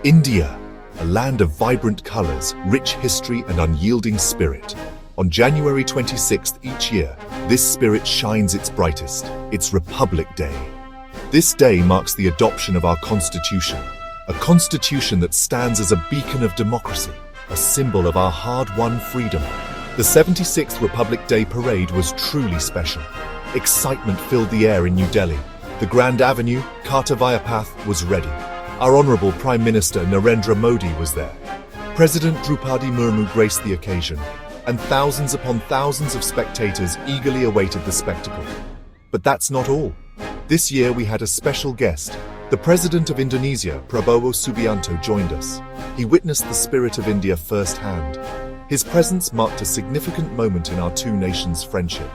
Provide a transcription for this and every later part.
India, a land of vibrant colors, rich history, and unyielding spirit. On January 26th each year, this spirit shines its brightest. It's Republic Day. This day marks the adoption of our Constitution, a constitution that stands as a beacon of democracy, a symbol of our hard-won freedom. The 76th Republic Day parade was truly special. Excitement filled the air in New Delhi. The Grand Avenue, Kartavaya Path, was ready. Our Honourable Prime Minister Narendra Modi was there. President Draupadi Murmu graced the occasion, and thousands upon thousands of spectators eagerly awaited the spectacle. But that's not all. This year we had a special guest. The President of Indonesia, Prabowo Subianto, joined us. He witnessed the spirit of India firsthand. His presence marked a significant moment in our two nations' friendship.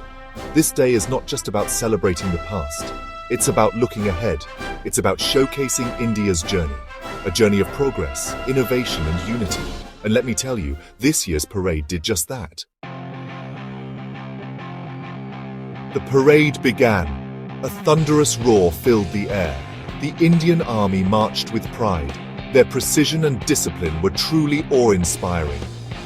This day is not just about celebrating the past. It's about looking ahead. It's about showcasing India's journey, a journey of progress, innovation, and unity. And let me tell you, this year's parade did just that. The parade began. A thunderous roar filled the air. The Indian Army marched with pride. Their precision and discipline were truly awe-inspiring.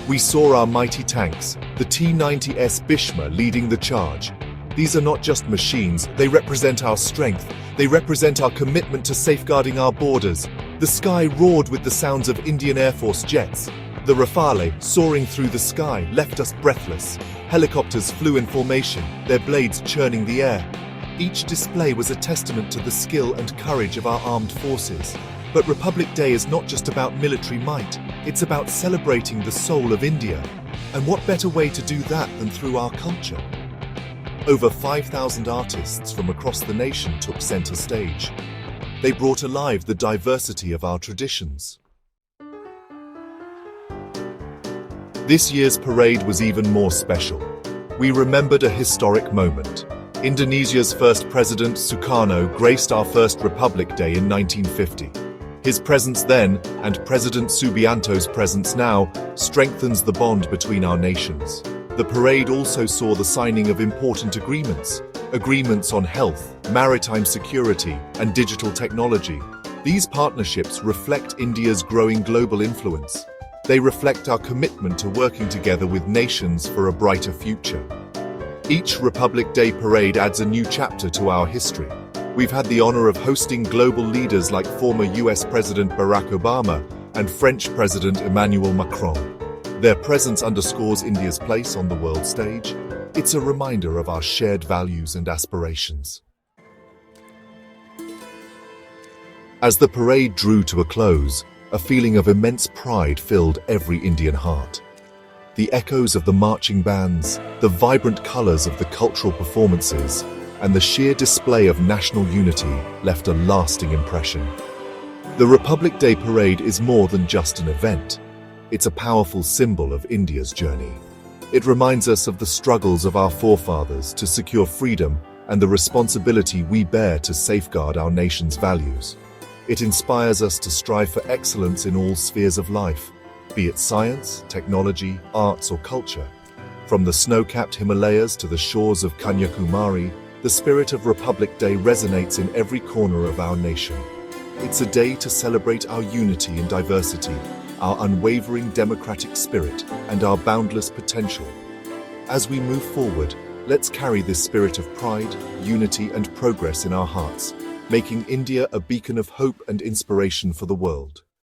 We saw our mighty tanks, the T-90S Bhishma, leading the charge. These are not just machines, they represent our strength. They represent our commitment to safeguarding our borders. The sky roared with the sounds of Indian Air Force jets. The Rafale, soaring through the sky, left us breathless. Helicopters flew in formation, their blades churning the air. Each display was a testament to the skill and courage of our armed forces. But Republic Day is not just about military might, it's about celebrating the soul of India. And what better way to do that than through our culture? Over 5,000 artists from across the nation took center stage. They brought alive the diversity of our traditions. This year's parade was even more special. We remembered a historic moment. Indonesia's first president, Sukarno, graced our first Republic Day in 1950. His presence then, and President Subianto's presence now, strengthens the bond between our nations. The parade also saw the signing of important agreements on health, maritime security, and digital technology. These partnerships reflect India's growing global influence. They reflect our commitment to working together with nations for a brighter future. Each Republic Day parade adds a new chapter to our history. We've had the honor of hosting global leaders like former US President Barack Obama and French President Emmanuel Macron. Their presence underscores India's place on the world stage. It's a reminder of our shared values and aspirations. As the parade drew to a close, a feeling of immense pride filled every Indian heart. The echoes of the marching bands, the vibrant colors of the cultural performances, and the sheer display of national unity left a lasting impression. The Republic Day parade is more than just an event. It's a powerful symbol of India's journey. It reminds us of the struggles of our forefathers to secure freedom and the responsibility we bear to safeguard our nation's values. It inspires us to strive for excellence in all spheres of life, be it science, technology, arts, or culture. From the snow-capped Himalayas to the shores of Kanyakumari, the spirit of Republic Day resonates in every corner of our nation. It's a day to celebrate our unity in diversity, our unwavering democratic spirit, and our boundless potential. As we move forward, let's carry this spirit of pride, unity, and progress in our hearts, making India a beacon of hope and inspiration for the world.